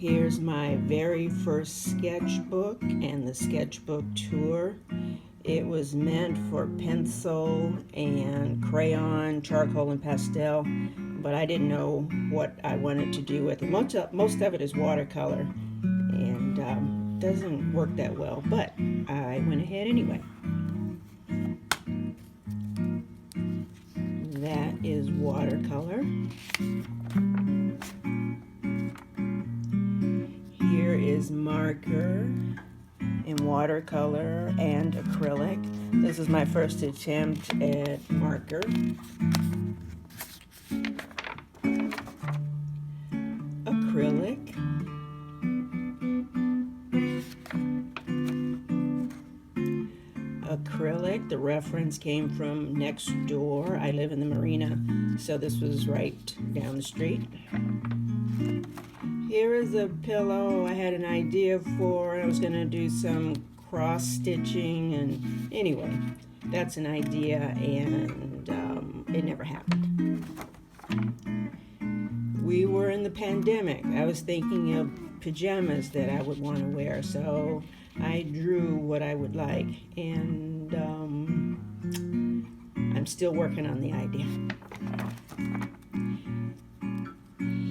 Here's my very first sketchbook and the sketchbook tour. It was meant for pencil and crayon, charcoal, and pastel, but I didn't know what I wanted to do with it. Most of it is watercolor and doesn't work that well, but I went ahead anyway. That is watercolor. Here is marker and watercolor and acrylic. This is my first attempt at marker. Acrylic. Acrylic, the reference came from next door. I live in the marina, so this was right down the street. Here is a pillow I had an idea for. I was going to do some cross stitching, and anyway, that's an idea, and it never happened. We were in the pandemic. I was thinking of pajamas that I would want to wear, so I drew what I would like, and I'm still working on the idea.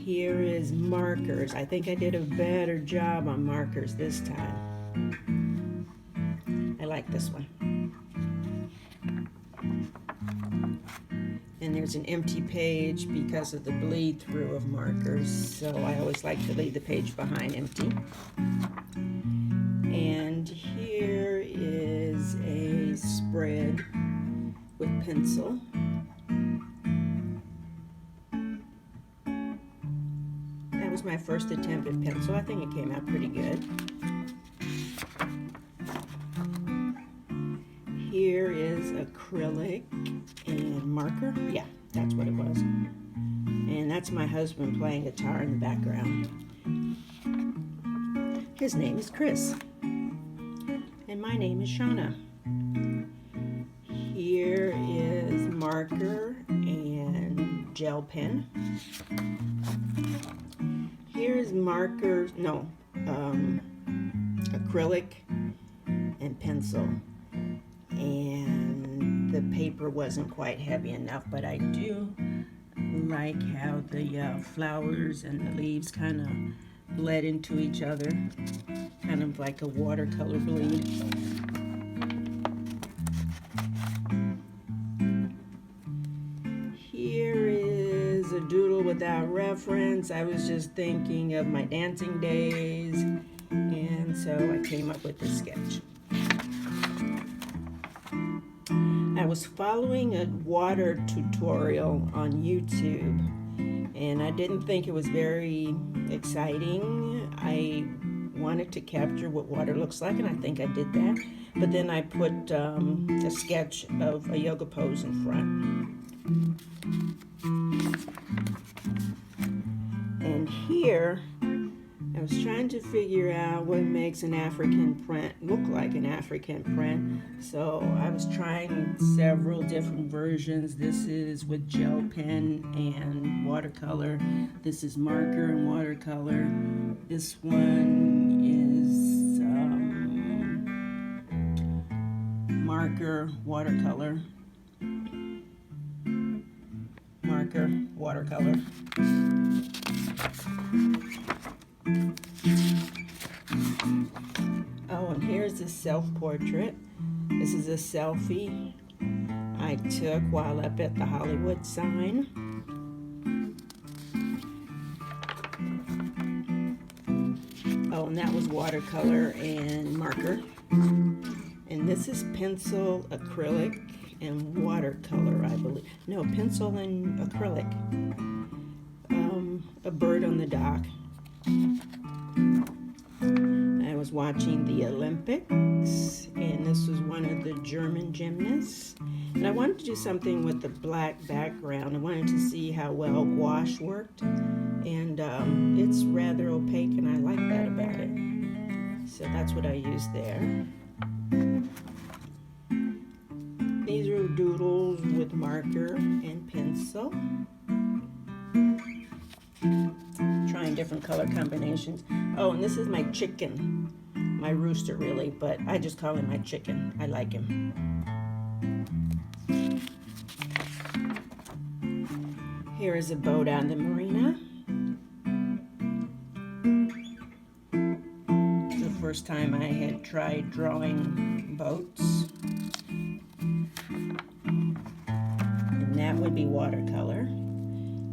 Here is markers. I think I did a better job on markers this time. I like this one. And there's an empty page because of the bleed through of markers, so I always like to leave the page behind empty. And here is a spread with pencil. That was my first attempt at pencil. I think it came out pretty good. Here is acrylic and marker. Yeah, that's what it was. And that's my husband playing guitar in the background. His name is Chris. And my name is Shauna. Here is marker and gel pen. Here's markers, acrylic and pencil. And the paper wasn't quite heavy enough, but I do like how the flowers and the leaves kind of bled into each other, kind of like a watercolor bleed. Here is a doodle without reference. I was just thinking of my dancing days, and so I came up with this sketch. I was following a water tutorial on YouTube, and I didn't think it was very exciting. I wanted to capture what water looks like, and I think I did that. But then I put a sketch of a yoga pose in front. And here, I was trying to figure out what makes an African print look like an African print. So I was trying several different versions. This is with gel pen and watercolor. This is marker and watercolor. This one is marker, watercolor. Marker, watercolor. Oh, and here's a self-portrait. This is a selfie I took while up at the Hollywood sign. Oh, and that was watercolor and marker. And this is pencil, acrylic, and watercolor, I believe. No, pencil and acrylic. A bird on the dock. I was watching the Olympics, and this was one of the German gymnasts. And I wanted to do something with the black background. I wanted to see how well gouache worked, and it's rather opaque, and I like that about it. So that's what I used there. These are doodles with marker and pencil. Trying different color combinations. Oh, and this is my chicken. My rooster, really, but I just call him my chicken. I like him. Here is a boat on the marina. It's the first time I had tried drawing boats. And that would be watercolor.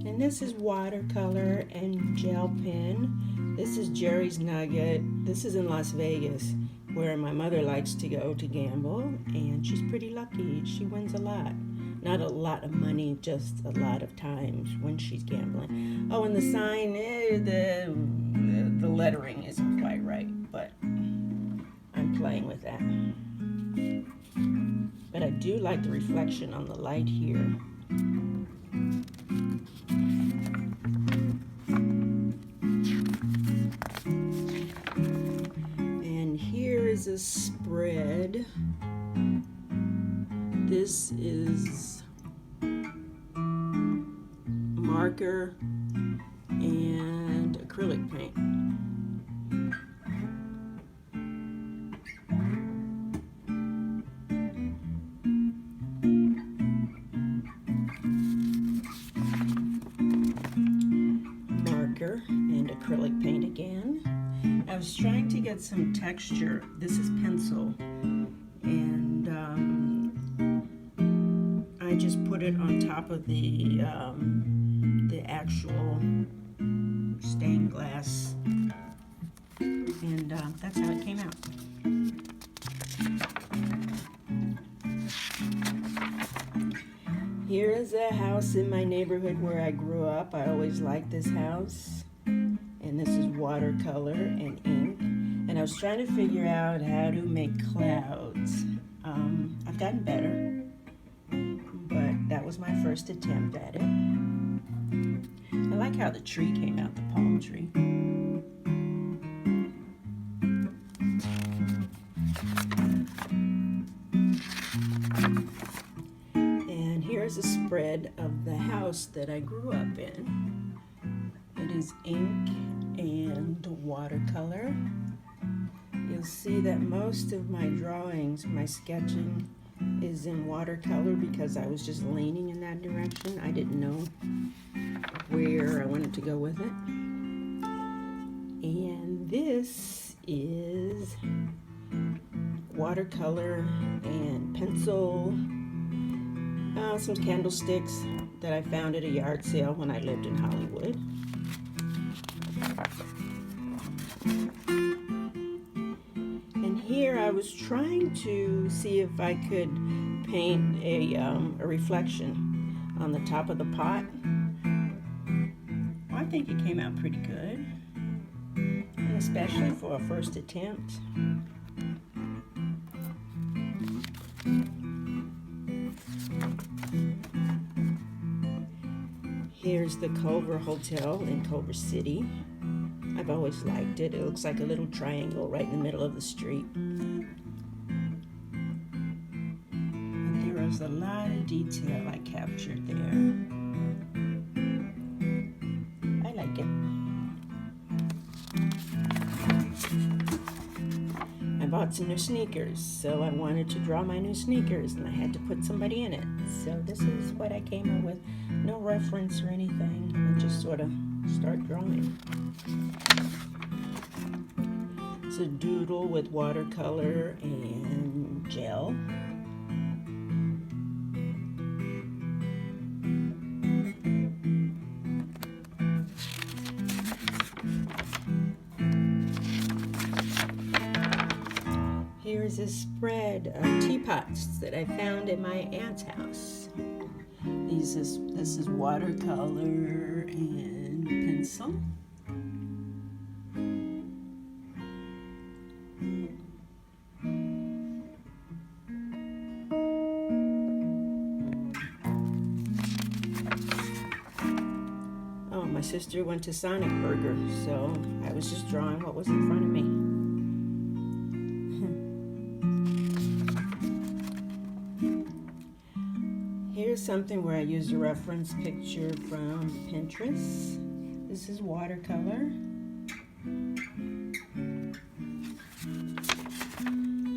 And this is watercolor and gel pen. This is Jerry's Nugget. This is in Las Vegas, where my mother likes to go to gamble, and she's pretty lucky. She wins a lot. Not a lot of money, just a lot of times when she's gambling. Oh, and the sign, the lettering isn't quite right, but I'm playing with that. But I do like the reflection on the light here. And here is a spread. This is marker and acrylic paint. Marker and acrylic paint again. I was trying to get some texture. This is pencil, and I just put it on top of the actual stained glass, and that's how it came out. Here is a house in my neighborhood where I grew up. I always liked this house, and this is watercolor and ink, and I was trying to figure out how to make clouds. I've gotten better, but that was my first attempt at it. I like how the tree came out, the palm tree. And here's a spread of the house that I grew up in. It is ink and watercolor. You'll see that most of my drawings, my sketching, is in watercolor because I was just leaning in that direction. I didn't know where I wanted to go with it. And this is watercolor and pencil, some candlesticks that I found at a yard sale when I lived in Hollywood. And here I was trying to see if I could paint a reflection on the top of the pot. Well, I think it came out pretty good, and especially for a first attempt. Here's the Culver Hotel in Culver City. I've always liked it. It looks like a little triangle right in the middle of the street. And there was a lot of detail I captured there. I like it. I bought some new sneakers, so I wanted to draw my new sneakers, and I had to put somebody in it. So this is what I came up with. No reference or anything. I just sort of start drawing. It's a doodle with watercolor and gel. Here's a spread of teapots that I found at my aunt's house. This is watercolor and pencil. Oh, my sister went to Sonic Burger, so I was just drawing what was in front of me. Here's something where I used a reference picture from Pinterest. This is watercolor.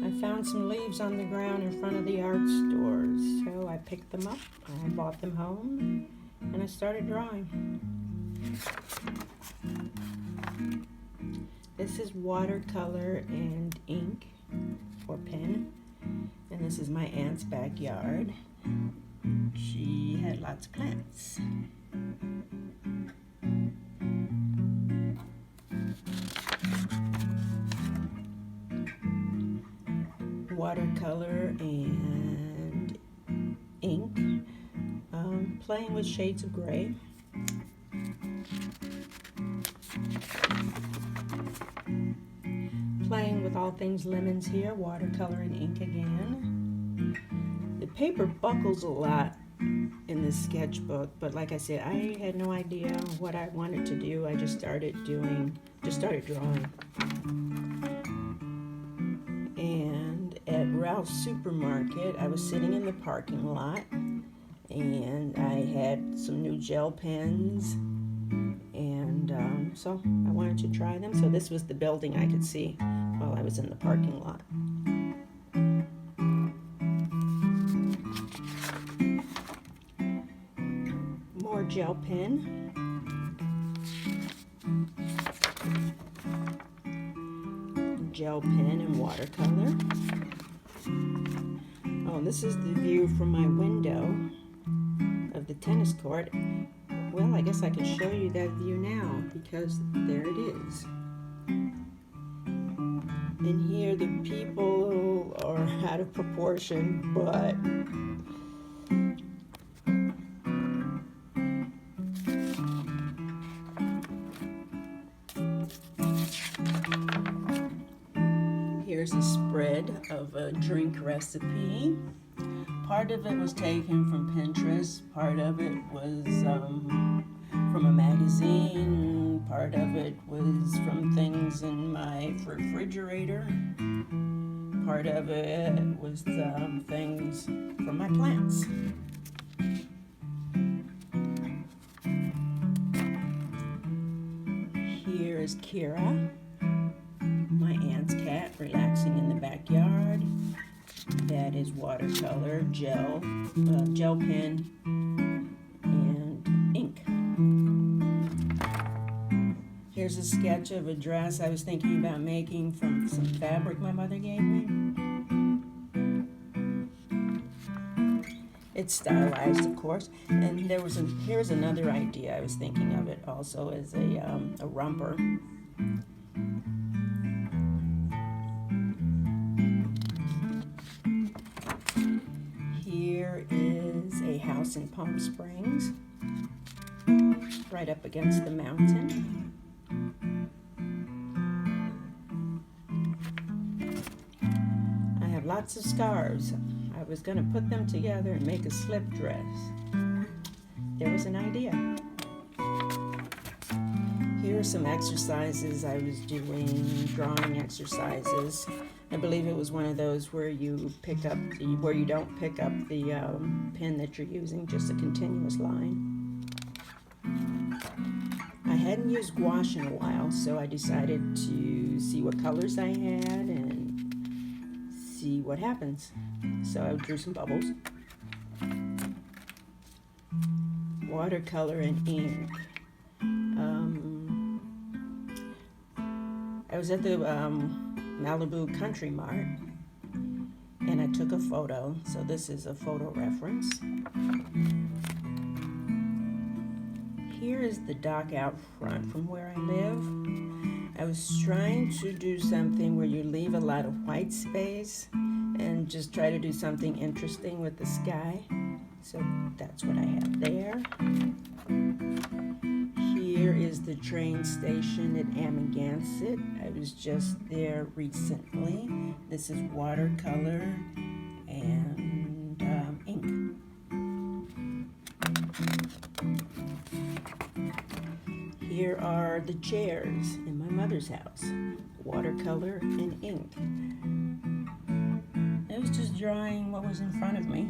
I found some leaves on the ground in front of the art stores, so I picked them up, I bought them home, and I started drawing. This is watercolor and ink or pen, and this is my aunt's backyard. She had lots of plants. Watercolor and ink, playing with shades of gray. Playing with all things lemons here, watercolor and ink again. The paper buckles a lot in this sketchbook, but like I said, I had no idea what I wanted to do. I just started drawing. And at Ralph's supermarket, I was sitting in the parking lot, and I had some new gel pens, and so I wanted to try them. So this was the building I could see while I was in the parking lot. More gel pen. Gel pen and watercolor. Oh, this is the view from my window of the tennis court. Well, I guess I can show you that view now because there it is. And here the people are out of proportion, but here's a spread of a drink recipe. Part of it was taken from Pinterest, part of it was from a magazine, part of it was from things in my refrigerator, part of it was things from my plants. Here is Kira, my aunt's cat, relaxing in the backyard. That is watercolor, gel pen, and ink. Here's a sketch of a dress I was thinking about making from some fabric my mother gave me. It's stylized, of course, and here's another idea I was thinking of it also as a romper. Here is a house in Palm Springs, right up against the mountain. I have lots of scarves. I was going to put them together and make a slip dress. There was an idea. Here are some exercises I was doing, drawing exercises. I believe it was one of those where you don't pick up the pen that you're using, just a continuous line. I hadn't used gouache in a while, so I decided to see what colors I had and see what happens. So I drew some bubbles. Watercolor and ink. I was at the Malibu Country Mart, and I took a photo, so this is a photo reference. Here is the dock out front from where I live. I was trying to do something where you leave a lot of white space and just try to do something interesting with the sky. So that's what I have there. Here is the train station at Amagansett. I was just there recently. This is watercolor and ink. Here are the chairs in my mother's house. Watercolor and ink. I was just drawing what was in front of me.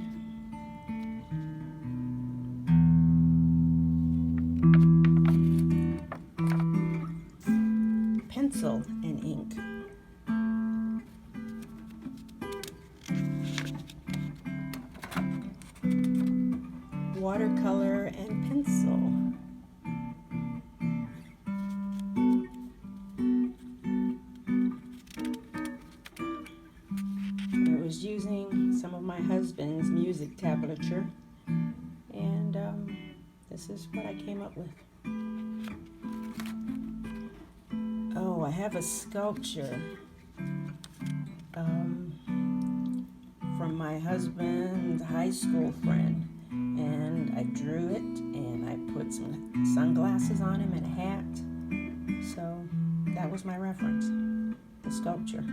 pencil and ink. Watercolor and pencil. I was using some of my husband's music tablature, and this is what I came up with. Oh, I have a sculpture from my husband's high school friend, and I drew it and I put some sunglasses on him and a hat. So that was my reference, the sculpture.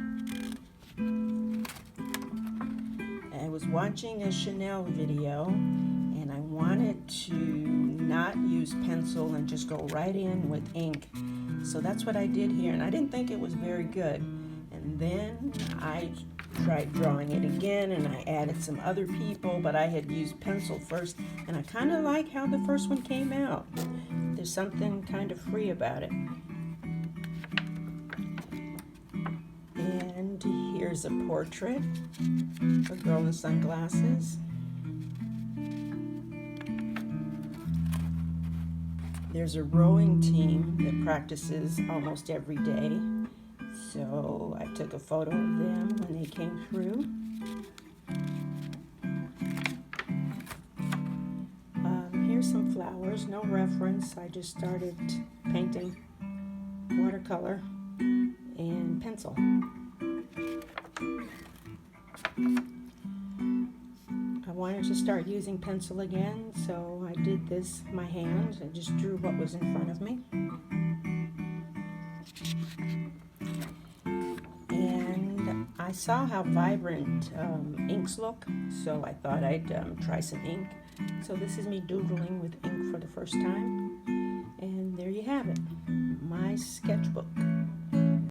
I was watching a Chanel video and I wanted to not use pencil and just go right in with ink. So that's what I did here, and I didn't think it was very good. And then I tried drawing it again, and I added some other people, but I had used pencil first, and I kind of like how the first one came out. There's something kind of free about it. And here's a portrait, a girl in sunglasses. There's a rowing team that practices almost every day. So I took a photo of them when they came through. Here's some flowers, no reference. I just started painting watercolor and pencil. I wanted to start using pencil again, so I did this with my hands. I just drew what was in front of me. And I saw how vibrant inks look, so I thought I'd try some ink. So this is me doodling with ink for the first time. And there you have it, my sketchbook.